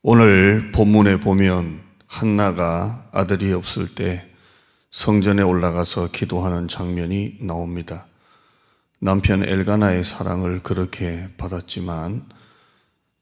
오늘 본문에 보면 한나가 아들이 없을 때 성전에 올라가서 기도하는 장면이 나옵니다. 남편 엘가나의 사랑을 그렇게 받았지만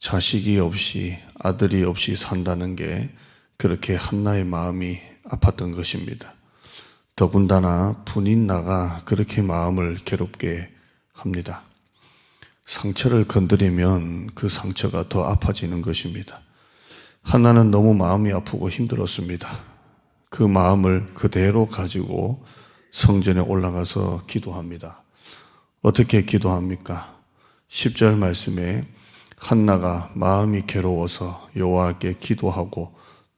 자식이 없이 아들이 없이 산다는 게 그렇게 한나의 마음이 아팠던 것입니다. 더군다나 분인나가 그렇게 마음을 괴롭게 합니다. 상처를 건드리면 그 상처가 더 아파지는 것입니다. 한나는 너무 마음이 아프고 힘들었습니다. 그 마음을 그대로 가지고 성전에 올라가서 기도합니다. 어떻게 기도합니까? 10절 말씀에 한나가 마음이 괴로워서 여호와께 기도하고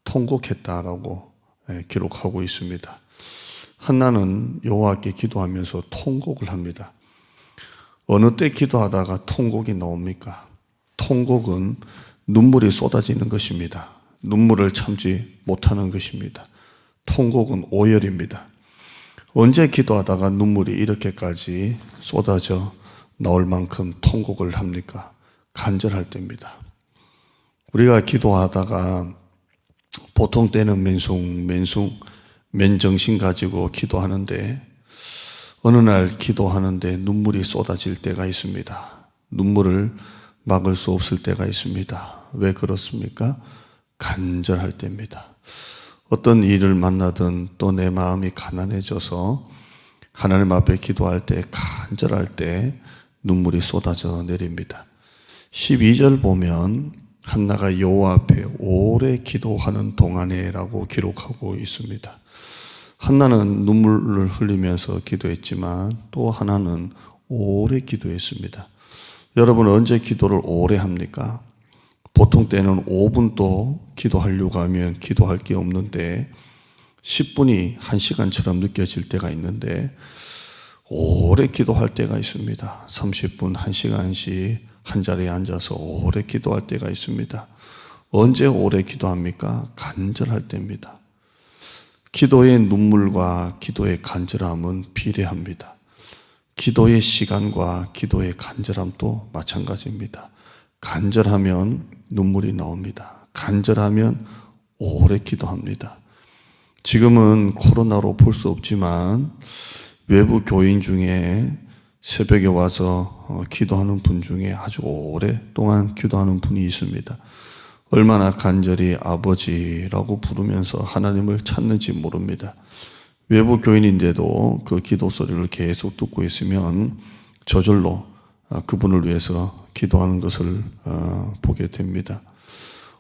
통곡했다라고 기록하고 있습니다. 한나는 여호와께 기도하면서 통곡을 합니다. 어느 때 기도하다가 통곡이 나옵니까? 통곡은 눈물이 쏟아지는 것입니다. 눈물을 참지 못하는 것입니다. 통곡은 오열입니다. 언제 기도하다가 눈물이 이렇게까지 쏟아져 나올 만큼 통곡을 합니까? 간절할 때입니다. 우리가 기도하다가 보통 때는 맨정신 가지고 기도하는데 어느 날 기도하는데 눈물이 쏟아질 때가 있습니다. 눈물을 막을 수 없을 때가 있습니다. 왜 그렇습니까? 간절할 때입니다. 어떤 일을 만나든 또 내 마음이 가난해져서 하나님 앞에 기도할 때 간절할 때 눈물이 쏟아져 내립니다. 12절 보면 한나가 여호와 앞에 오래 기도하는 동안에라고 기록하고 있습니다. 한나는 눈물을 흘리면서 기도했지만 또 하나는 오래 기도했습니다. 여러분 언제 기도를 오래 합니까? 보통 때는 5분도 기도하려고 하면 기도할 게 없는데 10분이 1시간처럼 느껴질 때가 있는데 오래 기도할 때가 있습니다. 30분, 1시간씩 한 자리에 앉아서 오래 기도할 때가 있습니다. 언제 오래 기도합니까? 간절할 때입니다. 기도의 눈물과 기도의 간절함은 비례합니다. 기도의 시간과 기도의 간절함도 마찬가지입니다. 간절하면 눈물이 나옵니다. 간절하면 오래 기도합니다. 지금은 코로나로 볼 수 없지만 외부 교인 중에 새벽에 와서 기도하는 분 중에 아주 오랫동안 기도하는 분이 있습니다. 얼마나 간절히 아버지라고 부르면서 하나님을 찾는지 모릅니다. 외부 교인인데도 그 기도 소리를 계속 듣고 있으면 저절로 그분을 위해서 기도하는 것을 보게 됩니다.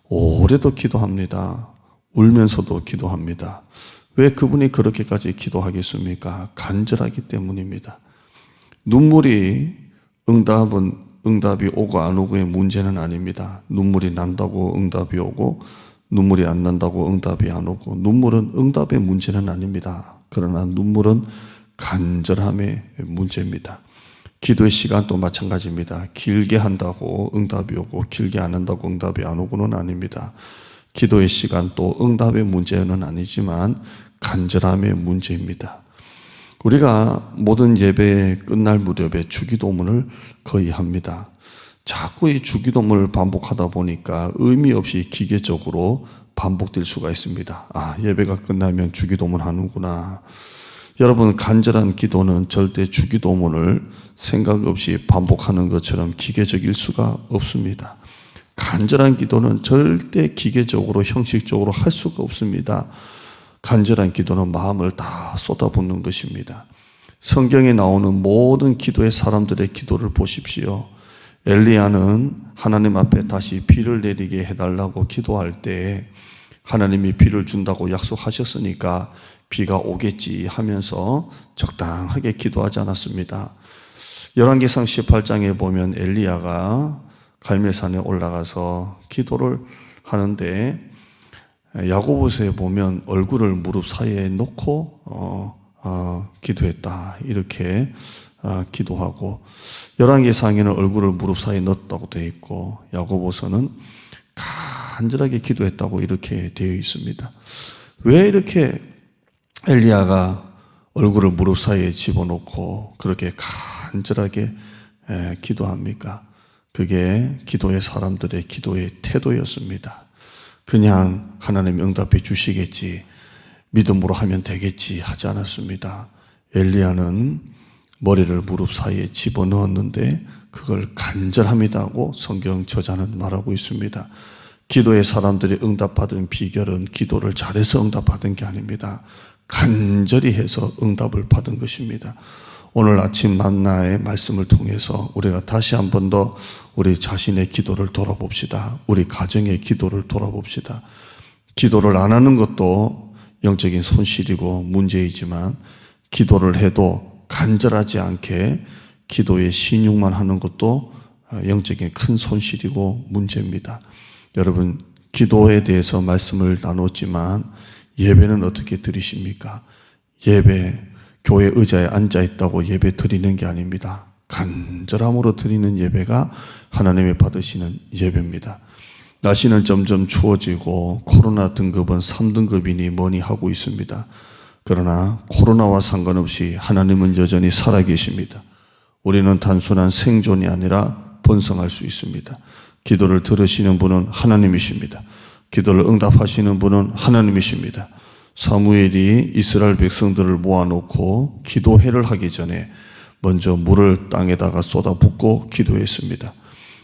오래도 기도합니다. 울면서도 기도합니다. 왜 그분이 그렇게까지 기도하겠습니까? 간절하기 때문입니다. 눈물이 응답이 오고 안 오고의 문제는 아닙니다. 눈물이 난다고 응답이 오고 눈물이 안 난다고 응답이 안 오고 눈물은 응답의 문제는 아닙니다. 그러나 눈물은 간절함의 문제입니다. 기도의 시간도 마찬가지입니다. 길게 한다고 응답이 오고 길게 안 한다고 응답이 안 오고는 아닙니다. 기도의 시간 또 응답의 문제는 아니지만 간절함의 문제입니다. 우리가 모든 예배 끝날 무렵에 주기도문을 거의 합니다. 자꾸 이 주기도문을 반복하다 보니까 의미 없이 기계적으로 반복될 수가 있습니다. 예배가 끝나면 주기도문 하는구나. 여러분 간절한 기도는 절대 주기도문을 생각 없이 반복하는 것처럼 기계적일 수가 없습니다. 간절한 기도는 절대 기계적으로 형식적으로 할 수가 없습니다. 간절한 기도는 마음을 다 쏟아붓는 것입니다. 성경에 나오는 모든 기도의 사람들의 기도를 보십시오. 엘리야는 하나님 앞에 다시 비를 내리게 해달라고 기도할 때 하나님이 비를 준다고 약속하셨으니까 비가 오겠지 하면서 적당하게 기도하지 않았습니다. 열왕기상 18장에 보면 엘리야가 갈멜산에 올라가서 기도를 하는데 야고보서에 보면 얼굴을 무릎 사이에 놓고 기도했다 이렇게 기도하고 열왕기상에는 얼굴을 무릎 사이에 넣었다고 되어 있고 야고보서는 간절하게 기도했다고 이렇게 되어 있습니다. 왜 이렇게 엘리야가 얼굴을 무릎 사이에 집어넣고 그렇게 간절하게 기도합니까? 그게 기도의 사람들의 기도의 태도였습니다. 그냥 하나님이 응답해 주시겠지, 믿음으로 하면 되겠지 하지 않았습니다. 엘리야는 머리를 무릎 사이에 집어넣었는데 그걸 간절함이라고 성경 저자는 말하고 있습니다. 기도의 사람들이 응답받은 비결은 기도를 잘해서 응답받은 게 아닙니다. 간절히 해서 응답을 받은 것입니다. 오늘 아침 만나의 말씀을 통해서 우리가 다시 한 번 더 우리 자신의 기도를 돌아봅시다. 우리 가정의 기도를 돌아봅시다. 기도를 안 하는 것도 영적인 손실이고 문제이지만 기도를 해도 간절하지 않게 기도에 신용만 하는 것도 영적인 큰 손실이고 문제입니다. 여러분, 기도에 대해서 말씀을 나눴지만 예배는 어떻게 드리십니까? 예배, 교회 의자에 앉아있다고 예배 드리는 게 아닙니다. 간절함으로 드리는 예배가 하나님이 받으시는 예배입니다. 날씨는 점점 추워지고 코로나 등급은 3등급이니 뭐니 하고 있습니다. 그러나 코로나와 상관없이 하나님은 여전히 살아계십니다. 우리는 단순한 생존이 아니라 번성할 수 있습니다. 기도를 들으시는 분은 하나님이십니다. 기도를 응답하시는 분은 하나님이십니다. 사무엘이 이스라엘 백성들을 모아놓고 기도회를 하기 전에 먼저 물을 땅에다가 쏟아붓고 기도했습니다.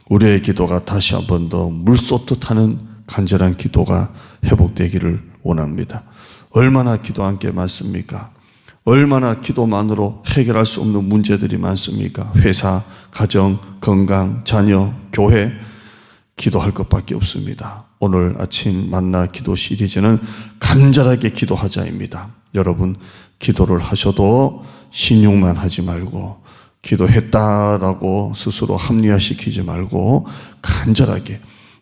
우리의 기도가 다시 한 번 더 물 쏟듯 하는 간절한 기도가 회복되기를 원합니다. 얼마나 기도한 게 많습니까? 얼마나 기도만으로 해결할 수 없는 문제들이 많습니까? 회사, 가정, 건강, 자녀, 교회, 기도할 것밖에 없습니다. 오늘 아침 만나 기도 시리즈는 간절하게 기도하자입니다. 여러분, 기도를 하셔도 신용만 하지 말고 기도했다라고 스스로 합리화시키지 말고 간절하게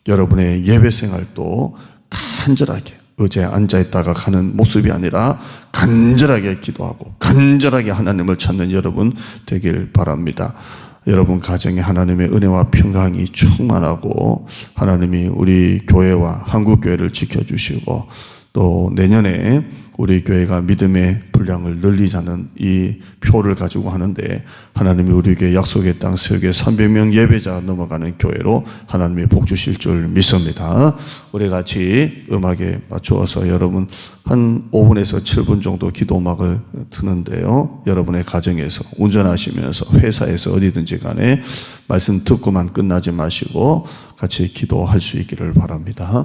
여러분의 예배 생활도 간절하게 의자에 앉아있다가 가는 모습이 아니라 간절하게 기도하고 간절하게 하나님을 찾는 여러분 되길 바랍니다. 여러분 가정에 하나님의 은혜와 평강이 충만하고 하나님이 우리 교회와 한국교회를 지켜주시고 또 내년에 우리 교회가 믿음의 분량을 늘리자는 이 표를 가지고 하는데 하나님이 우리 교회 약속의 땅 세계 300명 예배자 넘어가는 교회로 하나님이 복 주실 줄 믿습니다. 우리 같이 음악에 맞추어서 여러분 한 5분에서 7분 정도 기도 음악을 트는데요. 여러분의 가정에서 운전하시면서 회사에서 어디든지 간에 말씀 듣고만 끝나지 마시고 같이 기도할 수 있기를 바랍니다.